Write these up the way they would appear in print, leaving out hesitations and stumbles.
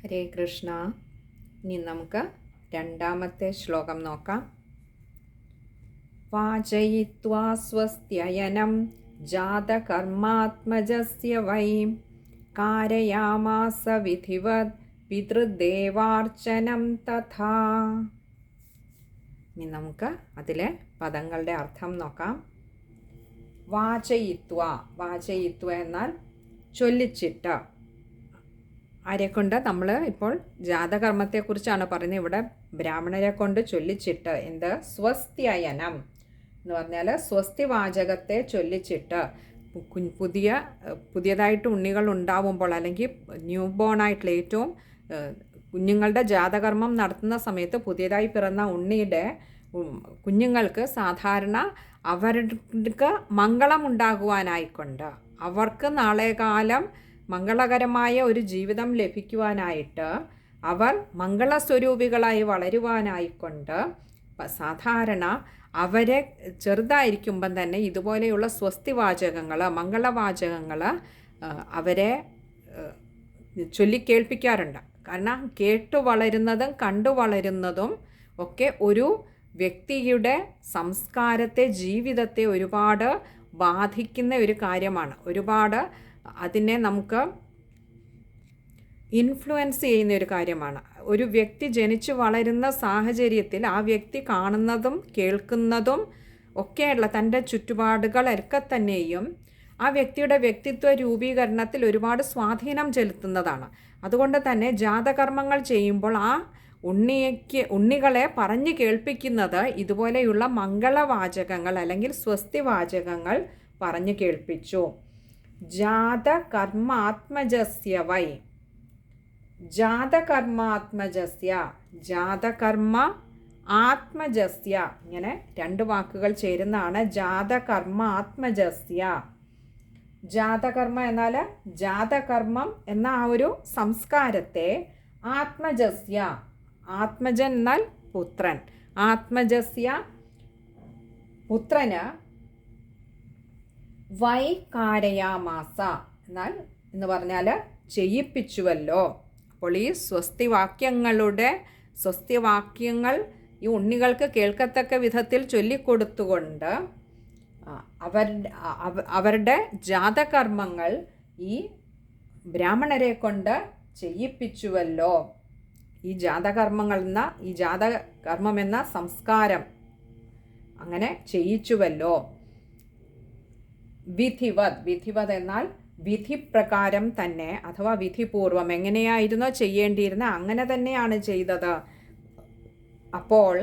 ഹരേ കൃഷ്ണ. ഇനി നമുക്ക് രണ്ടാമത്തെ ശ്ലോകം നോക്കാം. വാചയിത്വാ സ്വസ്ത്യയനം ജാതകർമാത്മജസ്യ വൈ കാരയാമാസ വിധിവത് പിതൃദേവാർച്ചനം തഥാ. ഇനി നമുക്ക് അതിലെ പദങ്ങളുടെ അർത്ഥം നോക്കാം. വാചയിത്വ, വാചയിത്വ എന്നാൽ ചൊല്ലിച്ചിട്ട്. ആരെക്കൊണ്ട്? നമ്മൾ ഇപ്പോൾ ജാതകർമ്മത്തെക്കുറിച്ചാണ് പറയുന്നത്. ഇവിടെ ബ്രാഹ്മണരെ കൊണ്ട് ചൊല്ലിച്ചിട്ട്. എന്ത്? സ്വസ്ത്യയനം എന്ന് പറഞ്ഞാൽ സ്വസ്തിവാചകത്തെ ചൊല്ലിച്ചിട്ട്. പുതിയതായിട്ട് ഉണ്ണികൾ ഉണ്ടാവുമ്പോൾ, അല്ലെങ്കിൽ ന്യൂ ബോൺ ആയിട്ടുള്ള ഏറ്റവും കുഞ്ഞുങ്ങളുടെ ജാതകർമ്മം നടത്തുന്ന സമയത്ത് പുതിയതായി പിറന്ന ഉണ്ണിയുടെ കുഞ്ഞുങ്ങൾക്ക് സാധാരണ അവർക്ക് മംഗളമുണ്ടാകുവാനായിക്കൊണ്ട്, അവർക്ക് നാളെ കാലം മംഗളകരമായ ഒരു ജീവിതം ലഭിക്കുവാനായിട്ട്, അവർ മംഗളസ്വരൂപികളായി വളരുവാനായിക്കൊണ്ട് സാധാരണ അവരെ ചെറുതായിരിക്കുമ്പം തന്നെ ഇതുപോലെയുള്ള സ്വസ്തിവാചകങ്ങൾ, മംഗളവാചകങ്ങൾ അവരെ ചൊല്ലിക്കേൾപ്പിക്കാറുണ്ട്. കാരണം കേട്ടു വളരുന്നതും കണ്ടു വളരുന്നതും ഒക്കെ ഒരു വ്യക്തിയുടെ സംസ്കാരത്തെ, ജീവിതത്തെ ഒരുപാട് ബാധിക്കുന്ന ഒരു കാര്യമാണ്. ഒരുപാട് അതിനെ നമുക്ക് ഇൻഫ്ലുവൻസ് ചെയ്യുന്ന ഒരു കാര്യമാണ്. ഒരു വ്യക്തി ജനിച്ചു വളരുന്ന സാഹചര്യത്തിൽ ആ വ്യക്തി കാണുന്നതും കേൾക്കുന്നതും ഒക്കെയുള്ള തൻ്റെ ചുറ്റുപാടുകളൊക്കെ തന്നെയും ആ വ്യക്തിയുടെ വ്യക്തിത്വ രൂപീകരണത്തിൽ ഒരുപാട് സ്വാധീനം ചെലുത്തുന്നതാണ്. അതുകൊണ്ട് തന്നെ ജാതകർമ്മങ്ങൾ ചെയ്യുമ്പോൾ ആ ഉണ്ണികളെ പറഞ്ഞു കേൾപ്പിക്കുന്നത് ഇതുപോലെയുള്ള മംഗളവാചകങ്ങൾ അല്ലെങ്കിൽ സ്വസ്തിവാചകങ്ങൾ പറഞ്ഞു കേൾപ്പിച്ചു. ജാതകർമാത്മജസ്യ വൈ, ജാതകർമാത്മജസ്യ, ജാതകർമ്മ ആത്മജസ്യ, ഇങ്ങനെ രണ്ട് വാക്കുകൾ ചേരുന്നതാണ് ജാതകർമാത്മജസ്യ. ജാതകർമ്മ എന്നാൽ ജാതകർമ്മം എന്ന ആ ഒരു സംസ്കാരത്തെ, ആത്മജസ്യ, ആത്മജൻ എന്നാൽ പുത്രൻ, ആത്മജസ്യ പുത്രന് വൈകാരയാമാസ എന്നാൽ എന്ന് പറഞ്ഞാൽ ചെയ്യിപ്പിച്ചുവല്ലോ. അപ്പോൾ ഈ സ്വസ്തിവാക്യങ്ങൾ ഈ ഉണ്ണികൾക്ക് കേൾക്കത്തക്ക വിധത്തിൽ ചൊല്ലിക്കൊടുത്തുകൊണ്ട് അവരുടെ ജാതകർമ്മങ്ങൾ ഈ ബ്രാഹ്മണരെ കൊണ്ട് ചെയ്യിപ്പിച്ചുവല്ലോ. ഈ ജാതകർമ്മം എന്ന സംസ്കാരം അങ്ങനെ ചെയ്യിച്ചുവല്ലോ. വിധിവത് എന്നാൽ വിധിപ്രകാരം തന്നെ, അഥവാ വിധിപൂർവം എങ്ങനെയായിരുന്നോ ചെയ്യേണ്ടിയിരുന്നത് അങ്ങനെ തന്നെയാണ് ചെയ്തത്. അപ്പോൾ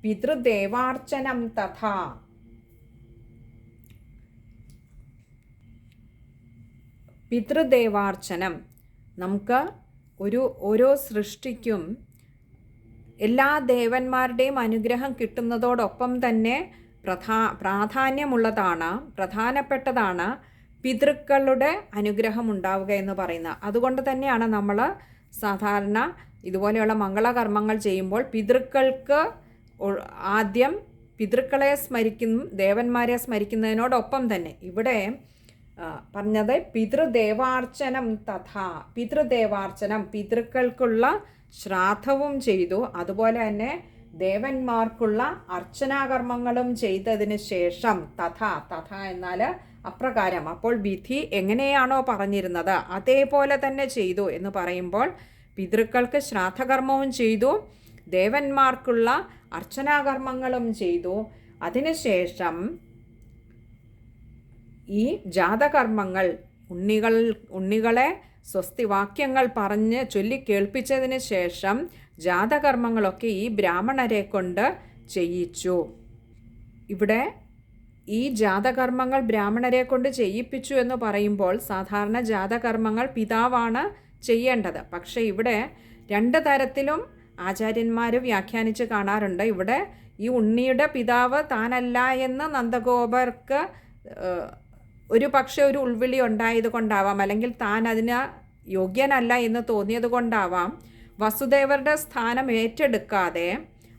പിതൃദേവാർച്ചനം തഥാ, പിതൃദേവാർച്ചനം നമുക്ക് ഓരോ സൃഷ്ടിക്കും എല്ലാ ദേവന്മാരുടെയും അനുഗ്രഹം കിട്ടുന്നതോടൊപ്പം തന്നെ പ്രധാനപ്പെട്ടതാണ് പിതൃക്കളുടെ അനുഗ്രഹം ഉണ്ടാവുക എന്ന് പറയുന്നത്. അതുകൊണ്ട് തന്നെയാണ് നമ്മൾ സാധാരണ ഇതുപോലെയുള്ള മംഗളകർമ്മങ്ങൾ ചെയ്യുമ്പോൾ പിതൃക്കൾക്ക് ആദ്യം പിതൃക്കളെ ദേവന്മാരെ സ്മരിക്കുന്നതിനോടൊപ്പം തന്നെ ഇവിടെ പറഞ്ഞത് പിതൃദേവാർച്ചനം തഥാ. പിതൃദേവാർച്ചനം, പിതൃക്കൾക്കുള്ള ശ്രാദ്ധവും ചെയ്തു, അതുപോലെ തന്നെ ദേവന്മാർക്കുള്ള അർച്ചനാകർമ്മങ്ങളും ചെയ്തതിന് ശേഷം തഥ എന്നാൽ അപ്രകാരം. അപ്പോൾ വിധി എങ്ങനെയാണോ പറഞ്ഞിരുന്നത് അതേപോലെ തന്നെ ചെയ്തു എന്ന് പറയുമ്പോൾ പിതൃക്കൾക്ക് ശ്രാദ്ധകർമ്മവും ചെയ്തു, ദേവന്മാർക്കുള്ള അർച്ചനാകർമ്മങ്ങളും ചെയ്തു. അതിനുശേഷം ഈ ജാതകർമ്മങ്ങൾ ഉണ്ണികളെ സ്വസ്തിവാക്യങ്ങൾ പറഞ്ഞ് ചൊല്ലിക്കേൾപ്പിച്ചതിന് ശേഷം ജാതകർമ്മങ്ങളൊക്കെ ഈ ബ്രാഹ്മണരെ കൊണ്ട് ചെയ്യിച്ചു. ഇവിടെ ഈ ജാതകർമ്മങ്ങൾ ബ്രാഹ്മണരെ കൊണ്ട് ചെയ്യിപ്പിച്ചു എന്ന് പറയുമ്പോൾ സാധാരണ ജാതകർമ്മങ്ങൾ പിതാവാണ് ചെയ്യേണ്ടത്. പക്ഷേ ഇവിടെ രണ്ട് തരത്തിലും ആചാര്യന്മാർ വ്യാഖ്യാനിച്ച് കാണാറുണ്ട്. ഇവിടെ ഈ ഉണ്ണിയുടെ പിതാവ് താനല്ല എന്ന് നന്ദഗോപർക്ക് ഒരു പക്ഷേ ഒരു ഉൾവിളി ഉണ്ടായത് കൊണ്ടാവാം, അല്ലെങ്കിൽ താൻ അതിന് യോഗ്യനല്ല എന്ന് തോന്നിയത് കൊണ്ടാവാം വസുദേവരുടെ സ്ഥാനം ഏറ്റെടുക്കാതെ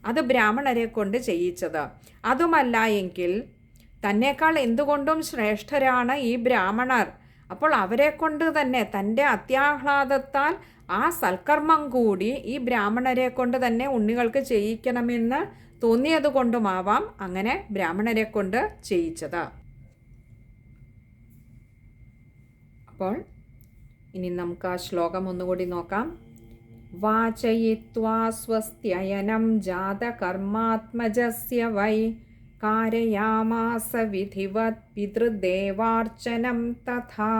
അത് ബ്രാഹ്മണരെ കൊണ്ട് ചെയ്യിച്ചത്. അതുമല്ല എങ്കിൽ തന്നേക്കാൾ എന്തുകൊണ്ടും ശ്രേഷ്ഠരാണ് ഈ ബ്രാഹ്മണർ. അപ്പോൾ അവരെ കൊണ്ട് തന്നെ തൻ്റെ അത്യാഹ്ലാദത്താൽ ആ സൽക്കർമ്മം കൂടി ഈ ബ്രാഹ്മണരെ കൊണ്ട് തന്നെ ഉണ്ണികൾക്ക് ചെയ്യിക്കണമെന്ന് തോന്നിയത് കൊണ്ടുമാവാം അങ്ങനെ ബ്രാഹ്മണരെ കൊണ്ട് ചെയ്യിച്ചത്. അപ്പോൾ ഇനി നമുക്ക് ആ ശ്ലോകം ഒന്നുകൂടി നോക്കാം. വാചയിത്വാ സ്വസ്ത്യയനം ജാതകർമാത്മജസ്യ വൈ കാരയാമാസ വിധിവത് പിതൃദേവാർച്ചനം തഥാ.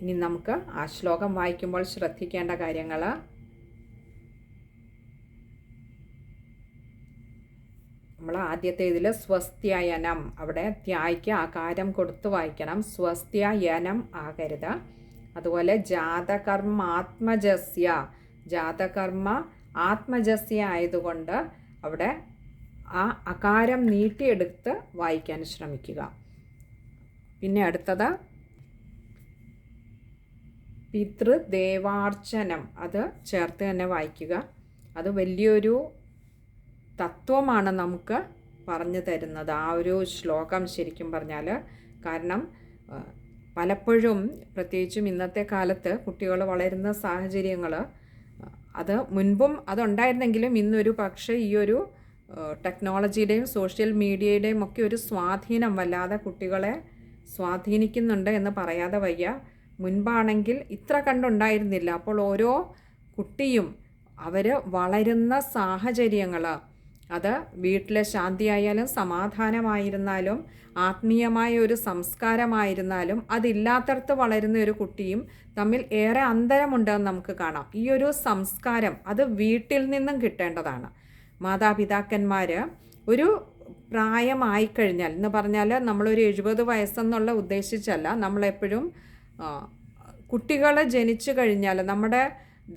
ഇനി നമുക്ക് ആ ശ്ലോകം വായിക്കുമ്പോൾ ശ്രദ്ധിക്കേണ്ട കാര്യങ്ങൾ. നമ്മൾ ആദ്യത്തെ ഇതിൽ സ്വസ്ത്യയനം, അവിടെ ത്യായ്ക്ക് ആകാരം കൊടുത്ത് വായിക്കണം, സ്വസ്ത്യയനം ആകരുത്. അതുപോലെ ജാതകർമാത്മജസ്യ, ജാതകർമ്മ ആത്മജസ്യ ആയതുകൊണ്ട് അവിടെ ആ അകാരം നീട്ടിയെടുത്ത് വായിക്കാൻ ശ്രമിക്കുക. പിന്നെ അടുത്തത് പിതൃദേവാർച്ചനം, അത് ചേർത്ത് തന്നെ വായിക്കുക. അത് വലിയൊരു തത്വമാണ് നമുക്ക് പറഞ്ഞു തരുന്നത് ആ ഒരു ശ്ലോകം ശരിക്കും പറഞ്ഞാൽ. കാരണം പലപ്പോഴും പ്രത്യേകിച്ചും ഇന്നത്തെ കാലത്ത് കുട്ടികൾ വളരുന്ന സാഹചര്യങ്ങൾ, അത് മുൻപും അതുണ്ടായിരുന്നെങ്കിലും ഇന്നൊരു പക്ഷേ ഈ ഒരു ടെക്നോളജിയുടെയും സോഷ്യൽ മീഡിയയുടെയും ഒക്കെ ഒരു സ്വാധീനം വല്ലാതെ കുട്ടികളെ സ്വാധീനിക്കുന്നുണ്ട് എന്ന് പറയാതെ വയ്യ. മുൻപാണെങ്കിൽ ഇത്ര കണ്ടുണ്ടായിരുന്നില്ല. അപ്പോൾ ഓരോ കുട്ടിയും അവർ വളരുന്ന സാഹചര്യങ്ങൾ, അത് വീട്ടിലെ ശാന്തിയായാലും സമാധാനമായിരുന്നാലും ആത്മീയമായ ഒരു സംസ്കാരമായിരുന്നാലും അതില്ലാത്തടത്ത് വളരുന്ന ഒരു കുട്ടിയും തമ്മിൽ ഏറെ അന്തരമുണ്ടെന്ന് നമുക്ക് കാണാം. ഈ ഒരു സംസ്കാരം അത് വീട്ടിൽ നിന്നും കിട്ടേണ്ടതാണ്. മാതാപിതാക്കന്മാർ ഒരു പ്രായമായിക്കഴിഞ്ഞാൽ, എന്ന് പറഞ്ഞാൽ നമ്മളൊരു 70 വയസ്സെന്നുള്ള ഉദ്ദേശിച്ചല്ല, നമ്മളെപ്പോഴും കുട്ടികൾ ജനിച്ചു കഴിഞ്ഞാൽ നമ്മുടെ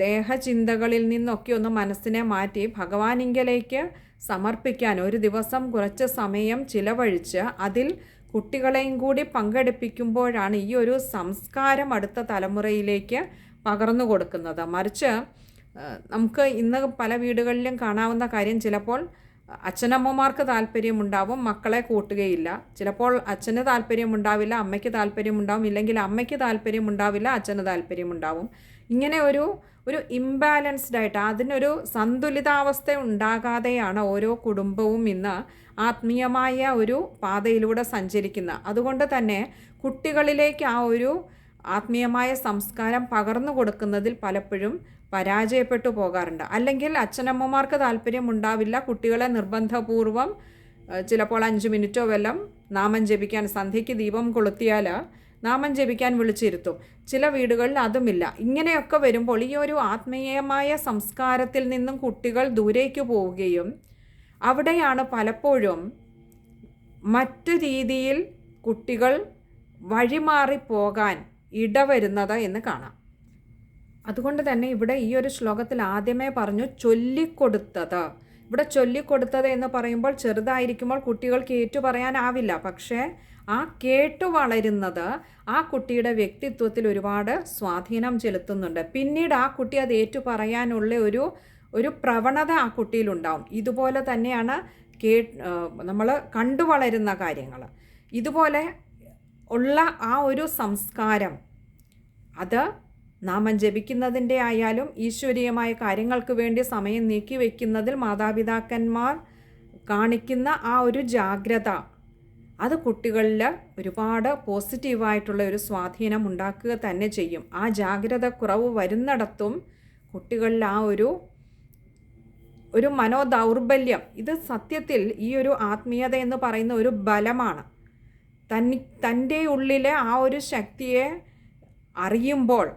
ദേഹചിന്തകളിൽ നിന്നൊക്കെ ഒന്ന് മനസ്സിനെ മാറ്റി ഭഗവാനിങ്കലേക്ക് സമർപ്പിക്കാൻ ഒരു ദിവസം കുറച്ച് സമയം ചിലവഴിച്ച് അതിൽ കുട്ടികളെയും കൂടി പങ്കെടുപ്പിക്കുമ്പോഴാണ് ഈ ഒരു സംസ്കാരം അടുത്ത തലമുറയിലേക്ക് പകർന്നു കൊടുക്കുന്നത്. മറിച്ച് നമുക്ക് ഇന്ന് പല വീടുകളിലും കാണാവുന്ന കാര്യം, ചിലപ്പോൾ അച്ഛനമ്മമാർക്ക് താല്പര്യമുണ്ടാവും, മക്കളെ കൂട്ടുകയില്ല. ചിലപ്പോൾ അച്ഛന് താല്പര്യമുണ്ടാവില്ല, അമ്മയ്ക്ക് താല്പര്യമുണ്ടാവും, ഇല്ലെങ്കിൽ അമ്മയ്ക്ക് താല്പര്യമുണ്ടാവില്ല, അച്ഛന് താല്പര്യമുണ്ടാവും. ഇങ്ങനെ ഒരു ഇംബാലൻസ്ഡ് ആയിട്ട് അതിനൊരു സന്തുലിതാവസ്ഥ ഉണ്ടാകാതെയാണ് ഓരോ കുടുംബവും ഇന്ന് ആത്മീയമായ ഒരു പാതയിലൂടെ സഞ്ചരിക്കുന്നത്. അതുകൊണ്ട് തന്നെ കുട്ടികളിലേക്ക് ആ ഒരു ആത്മീയമായ സംസ്കാരം പകർന്നു കൊടുക്കുന്നതിൽ പലപ്പോഴും പരാജയപ്പെട്ടു പോകാറുണ്ട്. അല്ലെങ്കിൽ അച്ഛനമ്മമാർക്ക് താല്പര്യമുണ്ടാവില്ല, കുട്ടികളെ നിർബന്ധപൂർവം ചിലപ്പോൾ 5 മിനിറ്റോ വല്ലം നാമം ജപിക്കാൻ, സന്ധ്യയ്ക്ക് ദീപം കൊളുത്തിയാൽ നാമം ജപിക്കാൻ വിളിച്ചിരുത്തും. ചില വീടുകളിൽ അതുമില്ല. ഇങ്ങനെയൊക്കെ വരുമ്പോൾ ഈ ഒരു ആത്മീയമായ സംസ്കാരത്തിൽ നിന്നും കുട്ടികൾ ദൂരേക്ക് പോവുകയും അവിടെയാണ് പലപ്പോഴും മറ്റു രീതിയിൽ കുട്ടികൾ വഴിമാറിപ്പോകാൻ ഇടവരുന്നത് എന്ന് കാണാം. അതുകൊണ്ട് തന്നെ ഇവിടെ ഈ ഒരു ശ്ലോകത്തിൽ ആദ്യമേ പറഞ്ഞു ചൊല്ലിക്കൊടുത്തത്. ഇവിടെ ചൊല്ലിക്കൊടുത്തത് എന്ന് പറയുമ്പോൾ ചെറുതായിരിക്കുമ്പോൾ കുട്ടികൾക്ക് ഏറ്റുപറയാനാവില്ല. പക്ഷേ ആ കേട്ടു വളരുന്നത് ആ കുട്ടിയുടെ വ്യക്തിത്വത്തിൽ ഒരുപാട് സ്വാധീനം ചെലുത്തുന്നുണ്ട്. പിന്നീട് ആ കുട്ടി അത് ഏറ്റുപറയാനുള്ള ഒരു പ്രവണത ആ കുട്ടിയിലുണ്ടാവും. ഇതുപോലെ തന്നെയാണ് നമ്മൾ കണ്ടു വളരുന്ന കാര്യങ്ങൾ. ഇതുപോലെ ഉള്ള ആ ഒരു സംസ്കാരം, അത് നാമം ജപിക്കുന്നതിൻ്റെ ആയാലും ഈശ്വരീയമായ കാര്യങ്ങൾക്ക് വേണ്ടി സമയം നീക്കി വയ്ക്കുന്നതിൽ മാതാപിതാക്കന്മാർ കാണിക്കുന്ന ആ ഒരു ജാഗ്രത, അത് കുട്ടികളിൽ ഒരുപാട് പോസിറ്റീവായിട്ടുള്ള ഒരു സ്വാധീനം ഉണ്ടാക്കുക തന്നെ ചെയ്യും. ആ ജാഗ്രത കുറവ് വരുന്നിടത്തും കുട്ടികളിൽ ആ ഒരു മനോദൗർബല്യം, ഇത് സത്യത്തിൽ ഈ ഒരു ആത്മീയത എന്ന് പറയുന്ന ഒരു ബലമാണ്. തൻ്റെ ഉള്ളിലെ ആ ഒരു ശക്തിയെ അറിയുമ്പോൾ,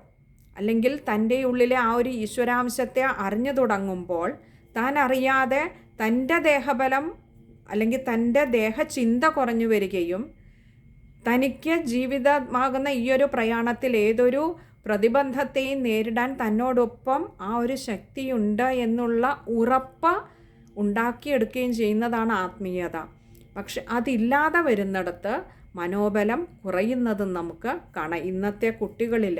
അല്ലെങ്കിൽ തൻ്റെ ഉള്ളിലെ ആ ഒരു ഈശ്വരാംശത്തെ അറിഞ്ഞു തുടങ്ങുമ്പോൾ, താൻ അറിയാതെ തൻ്റെ ദേഹബലം അല്ലെങ്കിൽ തൻ്റെ ദേഹചിന്ത കുറഞ്ഞു വരികയും തനിക്ക് ജീവിതമാകുന്ന ഈ ഒരു പ്രയാണത്തിൽ ഏതൊരു പ്രതിബന്ധത്തെയും നേരിടാൻ തന്നോടൊപ്പം ആ ഒരു ശക്തിയുണ്ട് എന്നുള്ള ഉറപ്പ് ഉണ്ടാക്കിയെടുക്കുകയും ചെയ്യുന്നതാണ് ആത്മീയത. പക്ഷെ അതില്ലാതെ വരുന്നിടത്ത് മനോബലം കുറയുന്നതും നമുക്ക് കാണാം. ഇന്നത്തെ കുട്ടികളിൽ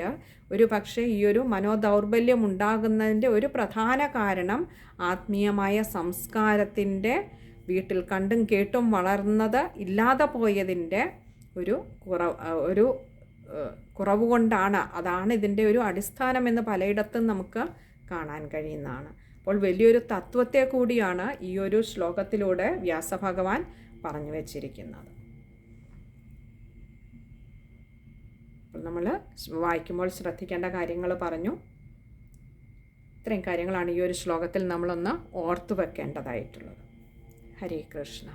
ഒരു പക്ഷേ ഈ ഒരു മനോദൗർബല്യം ഉണ്ടാകുന്നതിൻ്റെ ഒരു പ്രധാന കാരണം ആത്മീയമായ സംസ്കാരത്തിൻ്റെ വീട്ടിൽ കണ്ടും കേട്ടും വളർന്നത് ഇല്ലാതെ പോയതിൻ്റെ ഒരു കുറവ് കൊണ്ടാണ്, അതാണ് ഇതിൻ്റെ ഒരു അടിസ്ഥാനമെന്ന് പലയിടത്തും നമുക്ക് കാണാൻ കഴിയുന്നതാണ്. അപ്പോൾ വലിയൊരു തത്വത്തെ കൂടിയാണ് ഈ ഒരു ശ്ലോകത്തിലൂടെ വ്യാസഭഗവാൻ പറഞ്ഞു വച്ചിരിക്കുന്നത്. അപ്പോൾ നമ്മൾ വായിക്കുമ്പോൾ ശ്രദ്ധിക്കേണ്ട കാര്യങ്ങൾ പറഞ്ഞു. ഇത്രയും കാര്യങ്ങളാണ് ഈ ഒരു ശ്ലോകത്തിൽ നമ്മളൊന്ന് ഓർത്തു വെക്കേണ്ടതായിട്ടുള്ളത്. ഹരേ കൃഷ്ണ.